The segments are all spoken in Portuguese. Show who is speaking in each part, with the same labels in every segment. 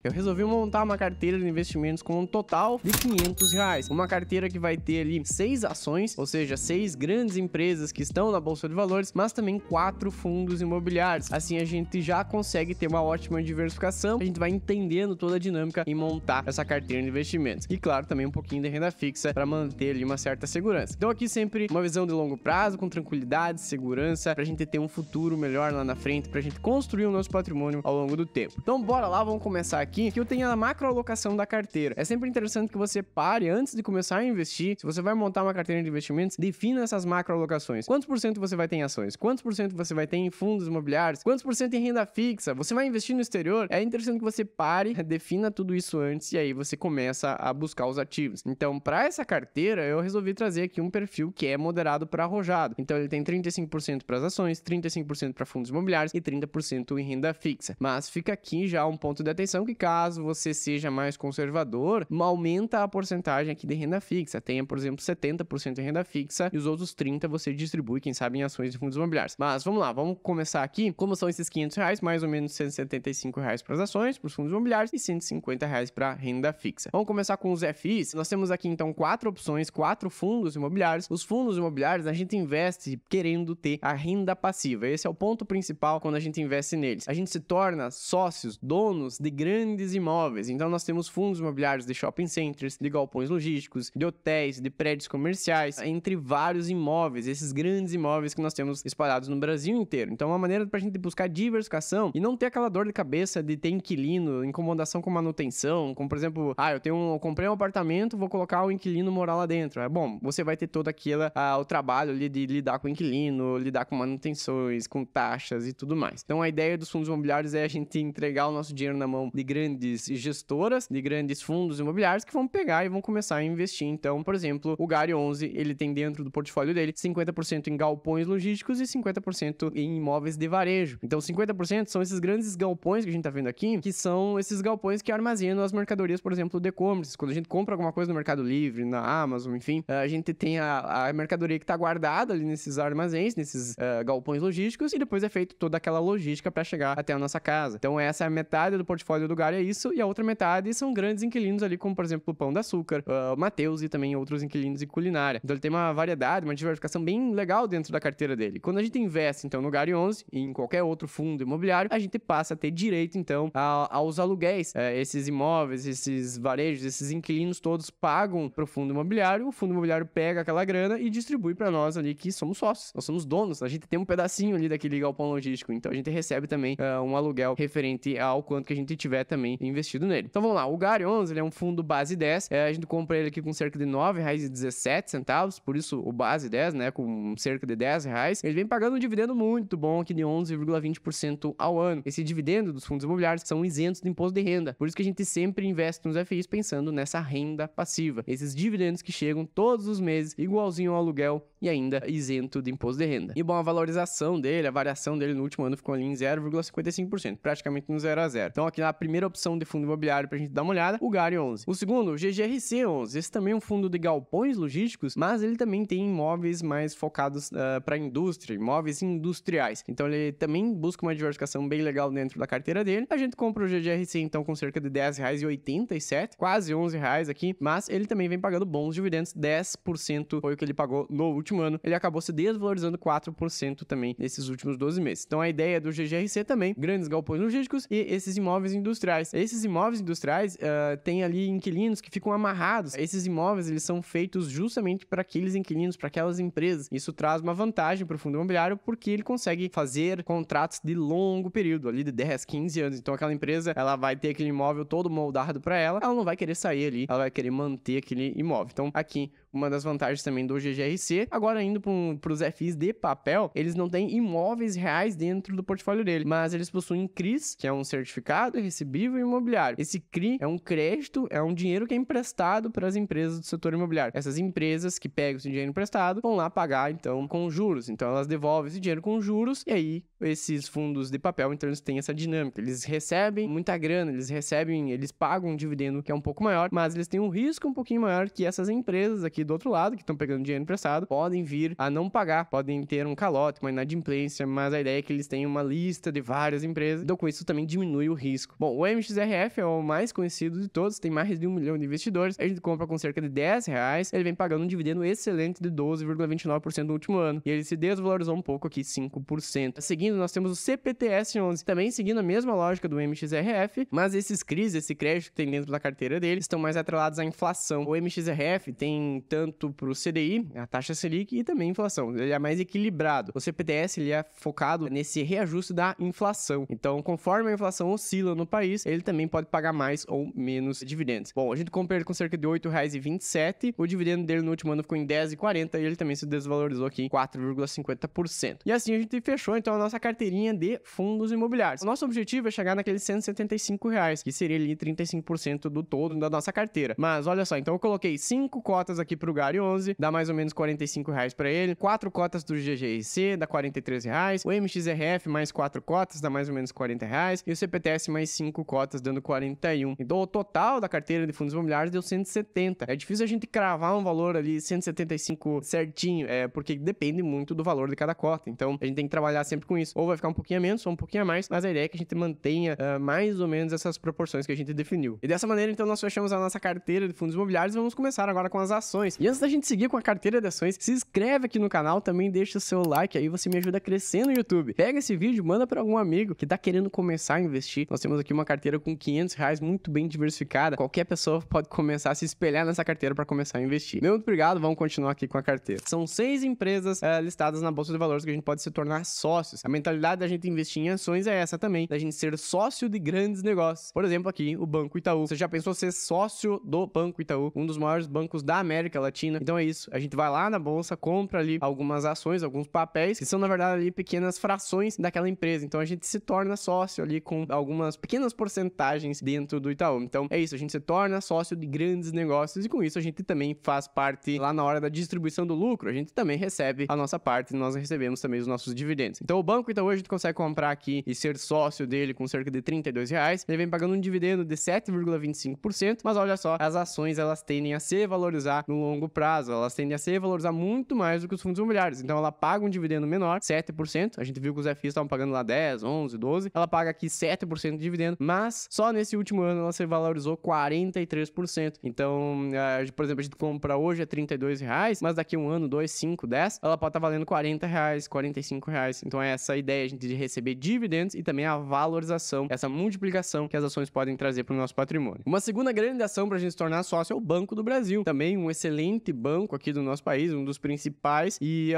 Speaker 1: Eu resolvi montar uma carteira de investimentos com um total de R$500. Uma carteira que vai ter ali 6 ações, ou seja, 6 grandes empresas que estão na Bolsa de Valores, mas também 4 fundos imobiliários. Assim a gente já consegue ter uma ótima diversificação, a gente vai entendendo toda a dinâmica em montar essa carteira de investimentos. E claro, também um pouquinho de renda fixa para manter ali uma certa segurança. Então aqui sempre uma visão de longo prazo, com tranquilidade, segurança, pra gente ter um futuro melhor lá na frente, pra gente construir o nosso patrimônio ao longo do tempo. Então bora lá, vamos começar aqui, que eu tenho a macroalocação da carteira. É sempre interessante que você pare antes de começar a investir. Se você vai montar uma carteira de investimentos, defina essas macroalocações. Quantos por cento você vai ter em ações? Quantos por cento você vai ter em fundos imobiliários? Quantos por cento em renda fixa? Você vai investir no exterior? É interessante que você pare, defina tudo isso antes e aí você começa a buscar os ativos. Então, para essa carteira, eu resolvi trazer aqui um perfil que é moderado para arrojado. Então, ele tem 35% para as ações, 35% para fundos imobiliários e 30% em renda fixa. Mas fica aqui já um ponto de atenção que caso você seja mais conservador, aumenta a porcentagem aqui de renda fixa. Tenha, por exemplo, 70% em renda fixa e os outros 30% você distribui, quem sabe, em ações de fundos imobiliários. Mas vamos lá, vamos começar aqui. Como são esses R$500? Mais ou menos R$175 para as ações, para os fundos imobiliários e R$150 para renda fixa. Vamos começar com os FIs. Nós temos aqui então 4 opções, 4 fundos imobiliários. Os fundos imobiliários a gente investe querendo ter a renda passiva. Esse é o ponto principal quando a gente investe neles. A gente se torna sócios, donos de grandes imóveis. Então nós temos fundos imobiliários de shopping centers, de galpões logísticos, de hotéis, de prédios comerciais, entre vários imóveis, esses grandes imóveis que nós temos espalhados no Brasil inteiro. Então é uma maneira pra gente buscar diversificação e não ter aquela dor de cabeça de ter inquilino, incomodação com manutenção, como por exemplo, eu comprei um apartamento, vou colocar o inquilino morar lá dentro. É bom, você vai ter todo o trabalho ali de lidar com o inquilino, lidar com manutenções, com taxas e tudo mais. Então a ideia dos fundos imobiliários é a gente entregar o nosso dinheiro na mão de grandes gestoras, de grandes fundos imobiliários que vão pegar e vão começar a investir. Então, por exemplo, o Gari 11, ele tem dentro do portfólio dele 50% em galpões logísticos e 50% em imóveis de varejo. Então 50% são esses grandes galpões que a gente tá vendo aqui, que são esses galpões que armazenam as mercadorias, por exemplo, do e-commerce. Quando a gente compra alguma coisa no Mercado Livre, na Amazon, enfim, a gente tem a mercadoria que tá guardada ali nesses armazéns, nesses galpões logísticos, e depois é feito toda aquela logística para chegar até a nossa casa. Então essa é a metade do portfólio do Gari, é isso, e a outra metade são grandes inquilinos ali, como por exemplo o Pão de Açúcar, o Mateus e também outros inquilinos de culinária. Então ele tem uma variedade, uma diversificação bem legal dentro da carteira dele. Quando a gente investe então no Gari 11 e em qualquer outro fundo imobiliário, a gente passa a ter direito então aos aluguéis. Esses imóveis, esses varejos, esses inquilinos todos pagam pro fundo imobiliário, o fundo imobiliário pega aquela grana e distribui para nós ali que somos sócios, nós somos donos, a gente tem um pedacinho ali daquele galpão logístico, então a gente recebe também um aluguel referente ao quanto que a gente tiver também investido nele. Então vamos lá, o Gari 11 ele é um fundo base 10, a gente compra ele aqui com cerca de R$9,17, por isso o base 10, né, com cerca de R$10, ele vem pagando um dividendo muito bom aqui de 11,20% ao ano. Esse dividendo dos fundos imobiliários são isentos de imposto de renda, por isso que a gente sempre investe nos FIs pensando nessa renda passiva, esses dividendos que chegam todos os meses, igualzinho ao aluguel e ainda isento de imposto de renda. E bom, a valorização dele, a variação dele no último ano ficou ali em 0,55%, praticamente no 0 a 0. Então aqui na primeira opção de fundo imobiliário pra gente dar uma olhada, o Gari 11. O segundo, o GGRC 11. Esse também é um fundo de galpões logísticos, mas ele também tem imóveis mais focados para indústria, imóveis industriais. Então ele também busca uma diversificação bem legal dentro da carteira dele. A gente compra o GGRC então com cerca de R$10,87, quase R$11 aqui, mas ele também vem pagando bons dividendos, 10% foi o que ele pagou no último ano. Ele acabou se desvalorizando 4% também nesses últimos 12 meses. Então a ideia do GGRC também, grandes galpões logísticos e esses imóveis industriais. Esses imóveis industriais tem ali inquilinos que ficam amarrados. Esses imóveis, eles são feitos justamente para aqueles inquilinos, para aquelas empresas. Isso traz uma vantagem para o fundo imobiliário porque ele consegue fazer contratos de longo período, ali de 10, 15 anos. Então aquela empresa, ela vai ter aquele imóvel todo moldado para ela não vai querer sair ali, ela vai querer manter aquele imóvel. Então aqui, uma das vantagens também do GGRC. Agora, indo para os FIs de papel, eles não têm imóveis reais dentro do portfólio dele, mas eles possuem CRIs, que é um certificado recebível imobiliário. Esse CRI é um crédito, é um dinheiro que é emprestado para as empresas do setor imobiliário. Essas empresas que pegam esse dinheiro emprestado vão lá pagar, então, com juros. Então, elas devolvem esse dinheiro com juros e aí, esses fundos de papel, então, eles têm essa dinâmica. Eles recebem muita grana, eles pagam um dividendo que é um pouco maior, mas eles têm um risco um pouquinho maior que essas empresas aqui do outro lado, que estão pegando dinheiro emprestado, podem vir a não pagar, podem ter um calote, uma inadimplência, mas a ideia é que eles tenham uma lista de várias empresas, então com isso também diminui o risco. Bom, o MXRF é o mais conhecido de todos, tem mais de 1 milhão de investidores, a gente compra com cerca de R$10, ele vem pagando um dividendo excelente de 12,29% no último ano, e ele se desvalorizou um pouco aqui, 5%. Seguindo, nós temos o CPTS11, também seguindo a mesma lógica do MXRF, mas esses CRIs, esse crédito que tem dentro da carteira dele, estão mais atrelados à inflação. O MXRF tem tanto para o CDI, a taxa Selic, e também inflação. Ele é mais equilibrado. O CPTS, ele é focado nesse reajuste da inflação. Então, conforme a inflação oscila no país, ele também pode pagar mais ou menos dividendos. Bom, a gente compra ele com cerca de R$8,27, o dividendo dele no último ano ficou em R$10,40 e ele também se desvalorizou aqui em 4,50%. E assim a gente fechou, então, a nossa carteirinha de fundos imobiliários. O nosso objetivo é chegar naqueles R$175, que seria ali 35% do todo da nossa carteira. Mas olha só, então eu coloquei 5 cotas aqui pro Gary 11, dá mais ou menos R$45 para ele, 4 cotas do GGIC, dá R$43, o MXRF mais 4 cotas, dá mais ou menos R$40, e o CPTS mais 5 cotas, dando 41. Então o total da carteira de fundos imobiliários deu 170. É difícil a gente cravar um valor ali 175 certinho, porque depende muito do valor de cada cota. Então a gente tem que trabalhar sempre com isso. Ou vai ficar um pouquinho a menos, ou um pouquinho a mais, mas a ideia é que a gente mantenha mais ou menos essas proporções que a gente definiu. E dessa maneira, então, nós fechamos a nossa carteira de fundos imobiliários e vamos começar agora com as ações. E antes da gente seguir com a carteira de ações, se inscreve aqui no canal, também deixa o seu like, aí você me ajuda a crescer no YouTube. Pega esse vídeo, manda para algum amigo que tá querendo começar a investir. Nós temos aqui uma carteira com R$500, muito bem diversificada. Qualquer pessoa pode começar a se espelhar nessa carteira para começar a investir. Muito obrigado, vamos continuar aqui com a carteira. São 6 empresas listadas na Bolsa de Valores que a gente pode se tornar sócios. A mentalidade da gente investir em ações é essa também, da gente ser sócio de grandes negócios. Por exemplo, aqui, o Banco Itaú. Você já pensou ser sócio do Banco Itaú, um dos maiores bancos da América Latina? Então é isso, a gente vai lá na bolsa, compra ali algumas ações, alguns papéis, que são na verdade ali pequenas frações daquela empresa. Então a gente se torna sócio ali com algumas pequenas porcentagens dentro do Itaú. Então é isso, a gente se torna sócio de grandes negócios e com isso a gente também faz parte lá na hora da distribuição do lucro, a gente também recebe a nossa parte e nós recebemos também os nossos dividendos. Então o Banco Itaú a gente consegue comprar aqui e ser sócio dele com cerca de R$32, ele vem pagando um dividendo de 7,25%, mas olha só, as ações elas tendem a se valorizar no longo prazo, elas tendem a se valorizar muito mais do que os fundos imobiliários, então ela paga um dividendo menor, 7%, a gente viu que os FIs estavam pagando lá 10, 11, 12, ela paga aqui 7% de dividendo, mas só nesse último ano ela se valorizou 43%, então, por exemplo, a gente compra hoje a R$32, mas daqui um ano, 2, 5, 10, ela pode estar valendo R$40, R$45, então é essa ideia a gente de receber dividendos e também a valorização, essa multiplicação que as ações podem trazer para o nosso patrimônio. Uma segunda grande ação para a gente se tornar sócio é o Banco do Brasil, também um excelente banco aqui do nosso país, um dos principais, e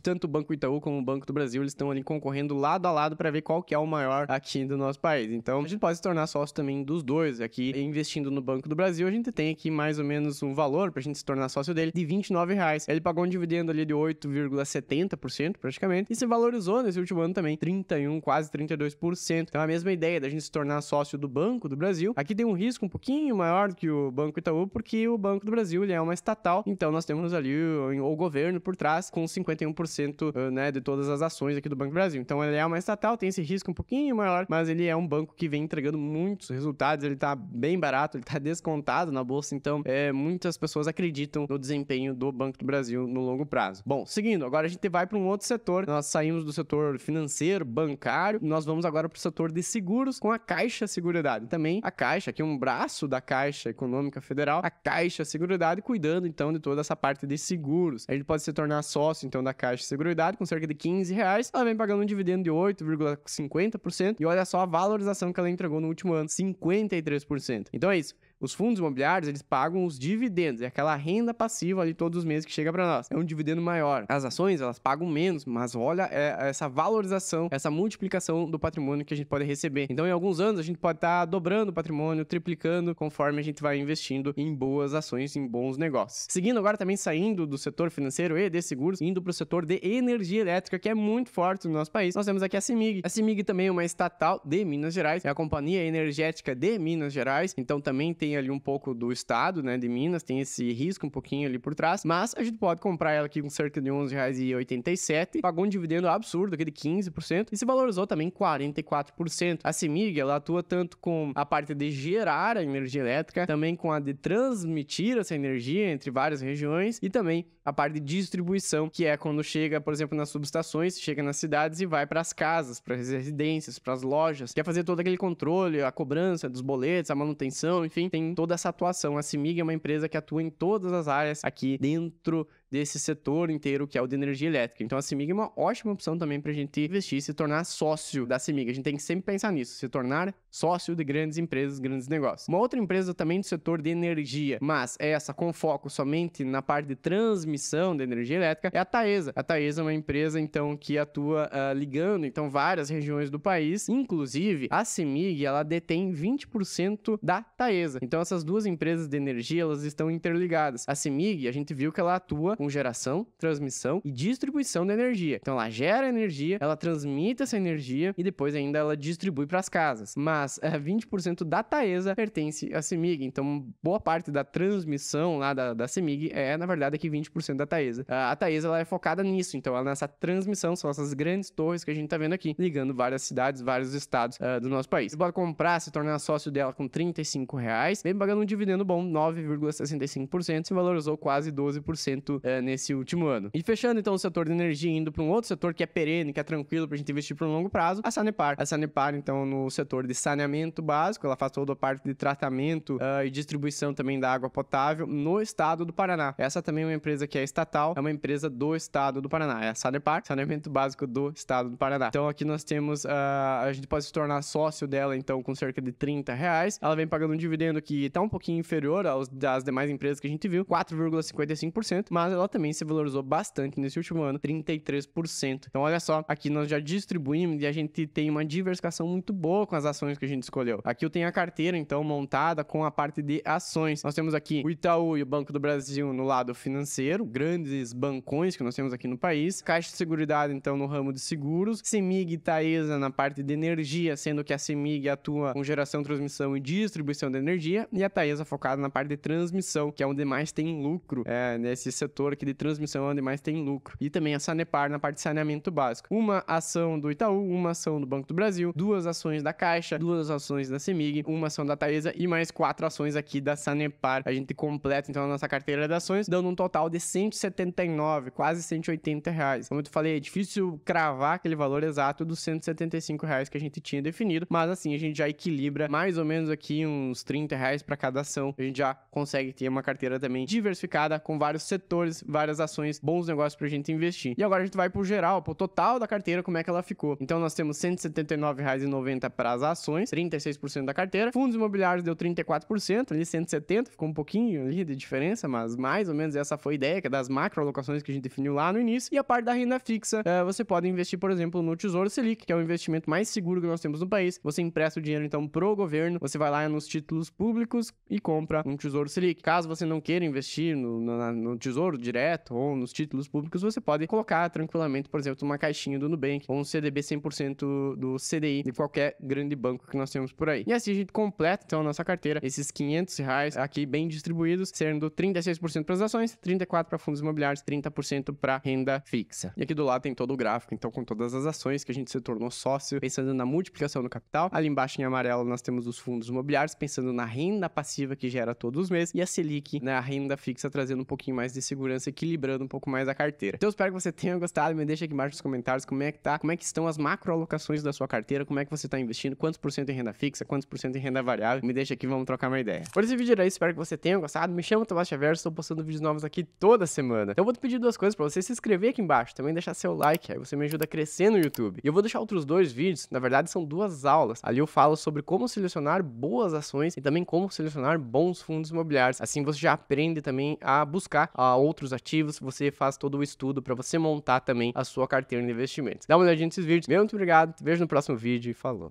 Speaker 1: tanto o Banco Itaú como o Banco do Brasil, eles estão ali concorrendo lado a lado para ver qual que é o maior aqui do nosso país. Então, a gente pode se tornar sócio também dos dois. Aqui, investindo no Banco do Brasil, a gente tem aqui mais ou menos um valor para a gente se tornar sócio dele de R$29. Ele pagou um dividendo ali de 8,70% praticamente e se valorizou nesse último ano também, 31, quase 32%. Então, a mesma ideia da gente se tornar sócio do Banco do Brasil. Aqui tem um risco um pouquinho maior do que o Banco Itaú, porque o Banco do Brasil ele é uma estatal, então nós temos ali o governo por trás com 51% de todas as ações aqui do Banco do Brasil. Então ele é uma estatal, tem esse risco um pouquinho maior, mas ele é um banco que vem entregando muitos resultados, ele tá bem barato, ele tá descontado na bolsa, então muitas pessoas acreditam no desempenho do Banco do Brasil no longo prazo. Bom, seguindo, agora a gente vai para um outro setor, nós saímos do setor financeiro, bancário, nós vamos agora para o setor de seguros com a Caixa Seguridade. Também a Caixa, aqui um braço da Caixa Econômica Federal, a Caixa Seguridade, cuidando então de toda essa parte de seguros. A gente pode se tornar sócio então da Caixa Seguridade com cerca de R$15, ela vem pagando um dividendo de 8,50% e olha só a valorização que ela entregou no último ano, 53%. Então é isso. Os fundos imobiliários, eles pagam os dividendos, é aquela renda passiva ali todos os meses que chega para nós. É um dividendo maior. As ações, elas pagam menos, mas olha essa valorização, essa multiplicação do patrimônio que a gente pode receber. Então, em alguns anos, a gente pode estar dobrando o patrimônio, triplicando, conforme a gente vai investindo em boas ações, em bons negócios. Seguindo agora também, saindo do setor financeiro e de seguros, indo para o setor de energia elétrica, que é muito forte no nosso país. Nós temos aqui a CEMIG. A CEMIG também é uma estatal de Minas Gerais, é a Companhia Energética de Minas Gerais, então também tem tem ali um pouco do estado, né, de Minas, tem esse risco um pouquinho ali por trás, mas a gente pode comprar ela aqui com cerca de R$11,87, pagou um dividendo absurdo aqui de 15% e se valorizou também 44%. A CEMIG, ela atua tanto com a parte de gerar a energia elétrica, também com a de transmitir essa energia entre várias regiões e também a parte de distribuição, que é quando chega, por exemplo, nas subestações, chega nas cidades e vai para as casas, para as residências, para as lojas, quer fazer todo aquele controle, a cobrança dos boletos, a manutenção, enfim, tem toda essa atuação. A CEMIG é uma empresa que atua em todas as áreas aqui dentro desse setor inteiro que é o de energia elétrica. Então a CEMIG é uma ótima opção também para a gente investir e se tornar sócio da CEMIG. A gente tem que sempre pensar nisso, se tornar sócio de grandes empresas, grandes negócios. Uma outra empresa também do setor de energia, mas essa com foco somente na parte de transmissão de energia elétrica, é a Taesa. A Taesa é uma empresa, então, que atua ligando, então, várias regiões do país. Inclusive, a CEMIG, ela detém 20% da Taesa. Então, essas duas empresas de energia, elas estão interligadas. A CEMIG, a gente viu que ela atua com geração, transmissão e distribuição de energia. Então, ela gera energia, ela transmite essa energia e depois ainda ela distribui para as casas. Mas 20% da Taesa pertence à CEMIG. Então, boa parte da transmissão lá da CEMIG é, na verdade, aqui 20% da Taesa. A Taesa, ela é focada nisso. Então, ela nessa transmissão, são essas grandes torres que a gente tá vendo aqui, ligando várias cidades, vários estados do nosso país. Você pode comprar, se tornar sócio dela com R$35, vem pagando um dividendo bom, 9,65%, se valorizou quase 12% nesse último ano. E fechando então o setor de energia, indo para um outro setor que é perene, que é tranquilo pra gente investir por um longo prazo, a Sanepar. A Sanepar, então, no setor de saneamento básico, ela faz toda a parte de tratamento e distribuição também da água potável no estado do Paraná. Essa também é uma empresa que é estatal, é uma empresa do estado do Paraná. É a Sanepar, saneamento básico do estado do Paraná. Então aqui nós temos, a gente pode se tornar sócio dela, então, com cerca de R$30. Ela vem pagando um dividendo que tá um pouquinho inferior das demais empresas que a gente viu, 4,55%, mas ela também se valorizou bastante nesse último ano, 33%. Então, olha só, aqui nós já distribuímos e a gente tem uma diversificação muito boa com as ações que a gente escolheu. Aqui eu tenho a carteira, então, montada com a parte de ações. Nós temos aqui o Itaú e o Banco do Brasil no lado financeiro, grandes bancões que nós temos aqui no país. Caixa de Seguridade, então, no ramo de seguros. CEMIG e Taesa na parte de energia, sendo que a CEMIG atua com geração, transmissão e distribuição de energia, e a Taesa focada na parte de transmissão, que é onde mais tem lucro, nesse setor aqui de transmissão é onde mais tem lucro. E também a Sanepar na parte de saneamento básico. Uma ação do Itaú, uma ação do Banco do Brasil, 2 ações da Caixa, 2 ações da CEMIG, uma ação da Taesa e mais 4 ações aqui da Sanepar. A gente completa, então, a nossa carteira de ações, dando um total de R$179, quase R$180. Como eu te falei, é difícil cravar aquele valor exato dos R$175 que a gente tinha definido, mas assim, a gente já equilibra mais ou menos aqui uns R$30 para cada ação. A gente já consegue ter uma carteira também diversificada, com vários setores, várias ações, bons negócios pra gente investir. E agora a gente vai pro geral, pro total da carteira, como é que ela ficou. Então nós temos R$179,90 para as ações, 36% da carteira. Fundos imobiliários deu 34%, ali 170, ficou um pouquinho ali de diferença, mas mais ou menos essa foi a ideia, que é das macro alocações que a gente definiu lá no início. E a parte da renda fixa, você pode investir, por exemplo, no Tesouro Selic, que é o investimento mais seguro que nós temos no país. Você empresta o dinheiro, então, pro governo, você vai lá nos títulos públicos e compra um Tesouro Selic. Caso você não queira investir no Tesouro direto ou nos títulos públicos, você pode colocar tranquilamente, por exemplo, uma caixinha do Nubank ou um CDB 100% do CDI de qualquer grande banco que nós temos por aí. E assim a gente completa, então, a nossa carteira, esses R$500 aqui bem distribuídos, sendo 36% para as ações, 34% para fundos imobiliários, 30% para renda fixa. E aqui do lado tem todo o gráfico, então, com todas as ações que a gente se tornou sócio, pensando na multiplicação do capital. Ali embaixo em amarelo nós temos os fundos imobiliários, pensando na renda passiva que gera todos os meses, e a Selic, né, a renda fixa, trazendo um pouquinho mais de segurança, equilibrando um pouco mais a carteira. Então eu espero que você tenha gostado, me deixa aqui embaixo nos comentários como é que tá, como é que estão as macro alocações da sua carteira, como é que você tá investindo, quantos por cento em renda fixa, quantos por cento em renda variável, me deixa aqui, vamos trocar uma ideia. Por esse vídeo era isso, espero que você tenha gostado, me chama Tomás Xavier, estou postando vídeos novos aqui toda semana. Então eu vou te pedir duas coisas pra você: se inscrever aqui embaixo, também deixar seu like, aí você me ajuda a crescer no YouTube. E eu vou deixar outros 2 vídeos, na verdade são 2 aulas, ali eu falo sobre como selecionar boas ações e também como selecionar bons fundos imobiliários. Assim você já aprende também a buscar outros ativos, você faz todo o estudo para você montar também a sua carteira de investimentos. Dá uma olhadinha nesses vídeos. Muito obrigado, te vejo no próximo vídeo e falou!